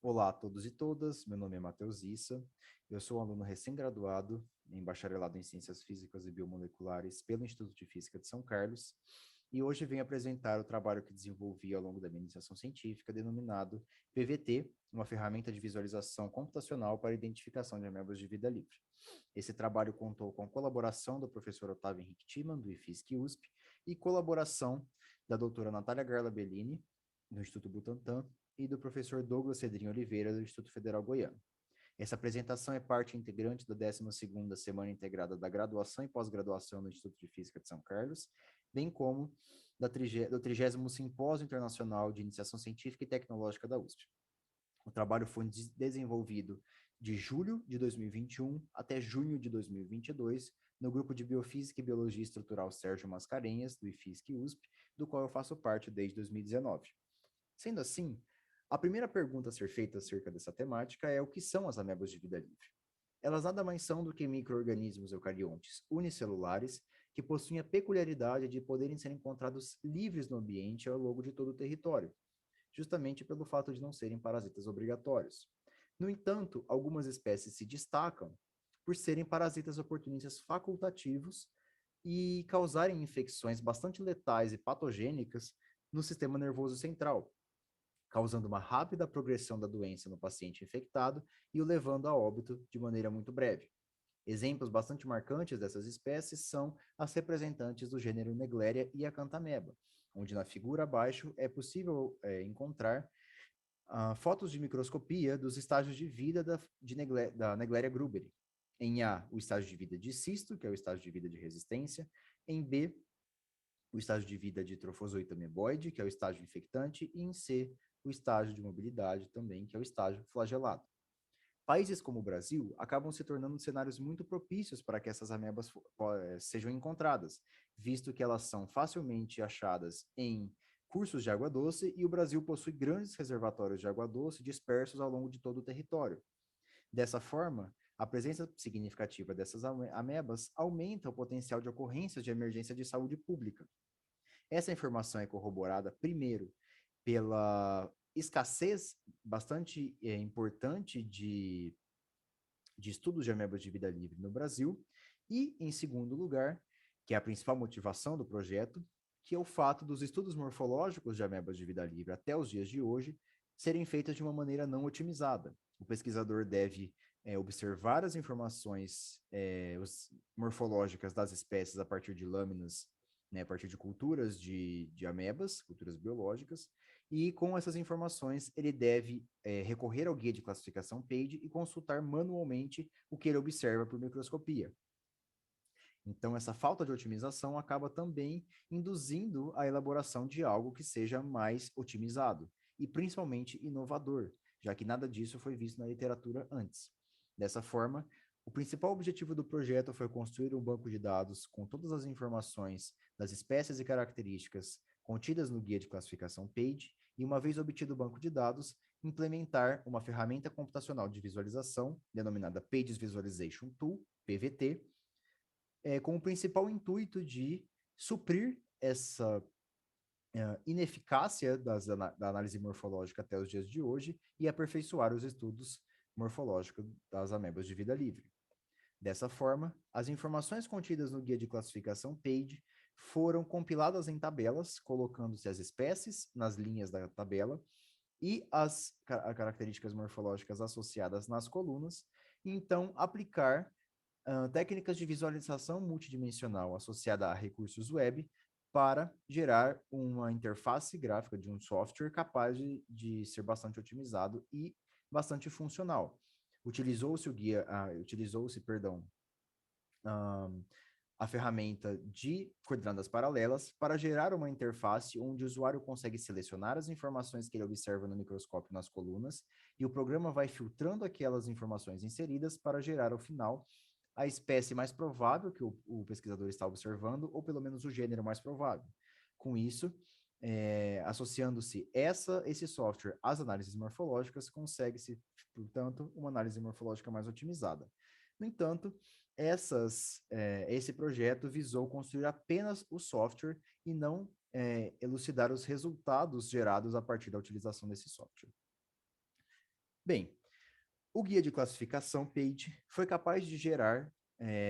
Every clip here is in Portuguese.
Olá a todos e todas, meu nome é Matheus Issa, eu sou um aluno recém-graduado em bacharelado em Ciências Físicas e Biomoleculares pelo Instituto de Física de São Carlos, e hoje venho apresentar o trabalho que desenvolvi ao longo da minha iniciação científica, denominado PVT, uma ferramenta de visualização computacional para identificação de amebas de vida livre. Esse trabalho contou com a colaboração do professor Otávio Henrique Timan, do IFISC-USP, e colaboração da doutora Natália Garla Bellini, do Instituto Butantan, e do professor Douglas Cedrinho Oliveira, do Instituto Federal Goiano. Essa apresentação é parte integrante da 12ª Semana Integrada da Graduação e Pós-Graduação no Instituto de Física de São Carlos, bem como do 30º Simpósio Internacional de Iniciação Científica e Tecnológica da USP. O trabalho foi desenvolvido de julho de 2021 até junho de 2022 no grupo de Biofísica e Biologia Estrutural Sérgio Mascarenhas, do IFISC-USP, do qual eu faço parte desde 2019. Sendo assim, a primeira pergunta a ser feita acerca dessa temática é o que são as amebas de vida livre? Elas nada mais são do que micro-organismos eucariontes unicelulares que possuem a peculiaridade de poderem ser encontrados livres no ambiente ao longo de todo o território, justamente pelo fato de não serem parasitas obrigatórios. No entanto, algumas espécies se destacam por serem parasitas oportunistas facultativos e causarem infecções bastante letais e patogênicas no sistema nervoso central, causando uma rápida progressão da doença no paciente infectado e o levando a óbito de maneira muito breve. Exemplos bastante marcantes dessas espécies são as representantes do gênero Negleria e a Cantameba, onde na figura abaixo é possível encontrar fotos de microscopia dos estágios de vida da Negleria gruberi. Em A, o estágio de vida de cisto, que é o estágio de vida de resistência. Em B, o estágio de vida de trofozoito ameboide, que é o estágio infectante. E em C, o estágio de mobilidade também, que é o estágio flagelado. Países como o Brasil acabam se tornando cenários muito propícios para que essas amebas sejam encontradas, visto que elas são facilmente achadas em cursos de água doce e o Brasil possui grandes reservatórios de água doce dispersos ao longo de todo o território. Dessa forma, a presença significativa dessas amebas aumenta o potencial de ocorrências de emergência de saúde pública. Essa informação é corroborada, primeiro, pela escassez bastante importante de estudos de amebas de vida livre no Brasil, e, em segundo lugar, que é a principal motivação do projeto, que é o fato dos estudos morfológicos de amebas de vida livre até os dias de hoje serem feitos de uma maneira não otimizada. O pesquisador deve observar as informações morfológicas das espécies a partir de lâminas, né, a partir de culturas de amebas, culturas biológicas, e com essas informações ele deve recorrer ao guia de classificação PAGE e consultar manualmente o que ele observa por microscopia. Então, essa falta de otimização acaba também induzindo a elaboração de algo que seja mais otimizado e principalmente inovador, já que nada disso foi visto na literatura antes. Dessa forma, o principal objetivo do projeto foi construir um banco de dados com todas as informações das espécies e características contidas no guia de classificação PAGE e, uma vez obtido o banco de dados, implementar uma ferramenta computacional de visualização, denominada Pages Visualization Tool, PVT, com o principal intuito de suprir essa ineficácia da análise morfológica até os dias de hoje e aperfeiçoar os estudos morfológicos das amebas de vida livre. Dessa forma, as informações contidas no guia de classificação PAGE foram compiladas em tabelas, colocando-se as espécies nas linhas da tabela e as características morfológicas associadas nas colunas, e então aplicar técnicas de visualização multidimensional associada a recursos web para gerar uma interface gráfica de um software capaz de ser bastante otimizado e bastante funcional. Utilizou-se, perdão, a ferramenta de coordenadas paralelas para gerar uma interface onde o usuário consegue selecionar as informações que ele observa no microscópio nas colunas e o programa vai filtrando aquelas informações inseridas para gerar, ao final, a espécie mais provável que o pesquisador está observando, ou pelo menos o gênero mais provável. Com isso, associando-se esse software às análises morfológicas, consegue-se, portanto, uma análise morfológica mais otimizada. No entanto, esse projeto visou construir apenas o software e não elucidar os resultados gerados a partir da utilização desse software. Bem, o guia de classificação PAGE foi capaz de gerar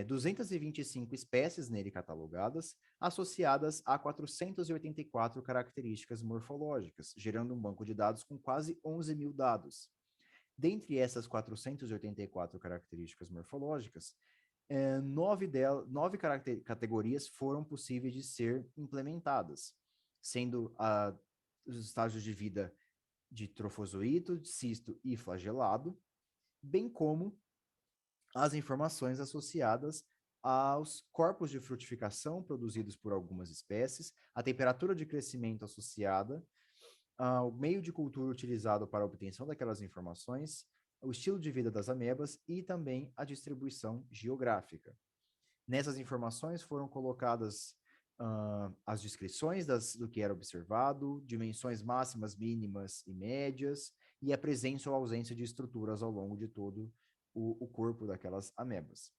225 espécies nele catalogadas, associadas a 484 características morfológicas, gerando um banco de dados com quase 11 mil dados. Dentre essas 484 características morfológicas, nove categorias foram possíveis de ser implementadas, sendo os estágios de vida de trofozoito, cisto e flagelado, bem como as informações associadas aos corpos de frutificação produzidos por algumas espécies, a temperatura de crescimento associada, o meio de cultura utilizado para a obtenção daquelas informações, o estilo de vida das amebas e também a distribuição geográfica. Nessas informações foram colocadas as descrições do que era observado, dimensões máximas, mínimas e médias, e a presença ou ausência de estruturas ao longo de todo o corpo daquelas amebas.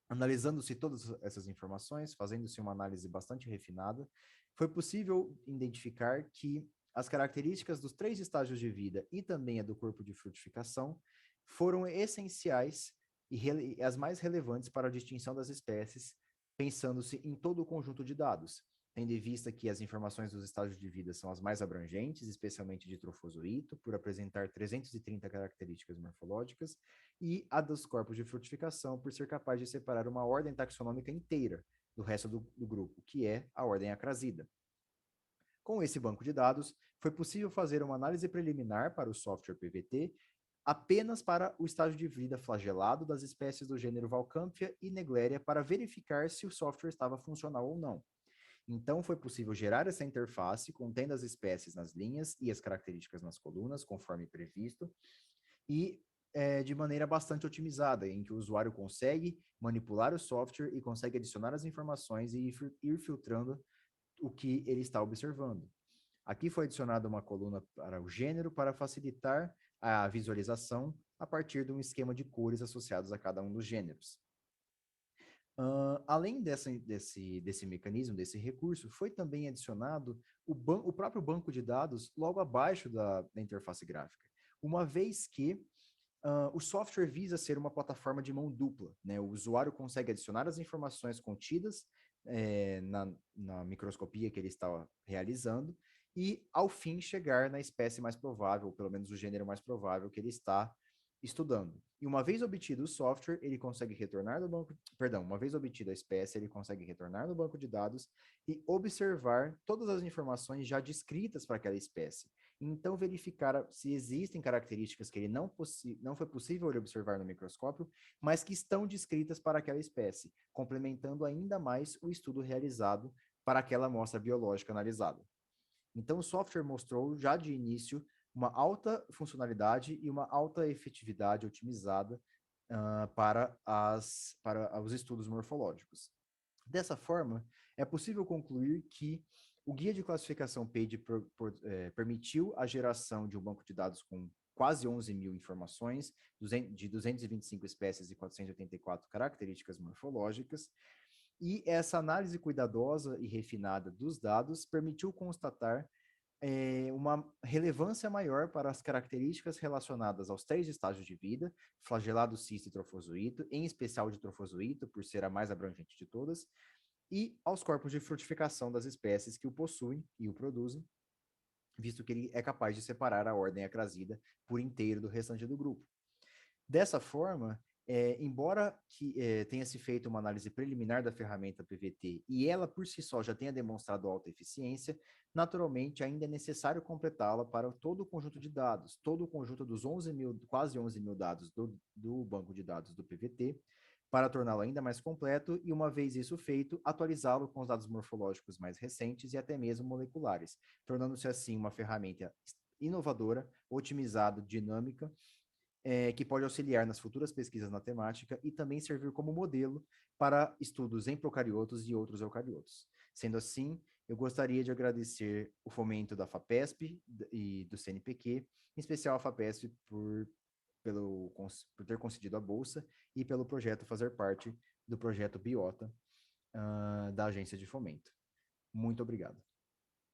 Analisando-se todas essas informações, fazendo-se uma análise bastante refinada, foi possível identificar que as características dos 3 estágios de vida e também a do corpo de frutificação foram essenciais e as mais relevantes para a distinção das espécies, pensando-se em todo o conjunto de dados, tendo em vista que as informações dos estágios de vida são as mais abrangentes, especialmente de trofozoito, por apresentar 330 características morfológicas, e a dos corpos de frutificação, por ser capaz de separar uma ordem taxonômica inteira do resto do grupo, que é a ordem Acrasida. Com esse banco de dados, foi possível fazer uma análise preliminar para o software PVT apenas para o estágio de vida flagelado das espécies do gênero Valcampia e Negleria para verificar se o software estava funcional ou não. Então, foi possível gerar essa interface contendo as espécies nas linhas e as características nas colunas, conforme previsto, e de maneira bastante otimizada, em que o usuário consegue manipular o software e consegue adicionar as informações e ir filtrando o que ele está observando. Aqui foi adicionada uma coluna para o gênero para facilitar a visualização a partir de um esquema de cores associados a cada um dos gêneros. Além desse mecanismo, desse recurso, foi também adicionado o próprio banco de dados logo abaixo da interface gráfica, uma vez que o software visa ser uma plataforma de mão dupla, né? O usuário consegue adicionar as informações contidas na microscopia que ele está realizando e, ao fim, chegar na espécie mais provável, ou pelo menos o gênero mais provável que ele está estudando. E uma vez obtido o software, ele consegue retornar do banco, perdão, uma vez obtida a espécie, ele consegue retornar no banco de dados e observar todas as informações já descritas para aquela espécie. Então, verificar se existem características que ele não foi possível ele observar no microscópio, mas que estão descritas para aquela espécie, complementando ainda mais o estudo realizado para aquela amostra biológica analisada. Então, o software mostrou já de início uma alta funcionalidade e uma alta efetividade otimizada para os estudos morfológicos. Dessa forma, é possível concluir que o guia de classificação PAGE permitiu a geração de um banco de dados com quase 11 mil informações, de 225 espécies e 484 características morfológicas, e essa análise cuidadosa e refinada dos dados permitiu constatar uma relevância maior para as características relacionadas aos 3 estágios de vida, flagelado, cisto e trofozoito, em especial de trofozoito, por ser a mais abrangente de todas, e aos corpos de frutificação das espécies que o possuem e o produzem, visto que ele é capaz de separar a ordem Acrasida por inteiro do restante do grupo. Dessa forma, embora tenha se feito uma análise preliminar da ferramenta PVT e ela por si só já tenha demonstrado alta eficiência, naturalmente ainda é necessário completá-la para todo o conjunto de dados, todo o conjunto dos quase 11 mil dados do banco de dados do PVT, para torná-lo ainda mais completo e, uma vez isso feito, atualizá-lo com os dados morfológicos mais recentes e até mesmo moleculares, tornando-se assim uma ferramenta inovadora, otimizada, dinâmica, que pode auxiliar nas futuras pesquisas na temática e também servir como modelo para estudos em procariotos e outros eucariotos. Sendo assim, eu gostaria de agradecer o fomento da FAPESP e do CNPq, em especial a FAPESP por ter concedido a bolsa e pelo projeto fazer parte do projeto Biota, da Agência de Fomento. Muito obrigado.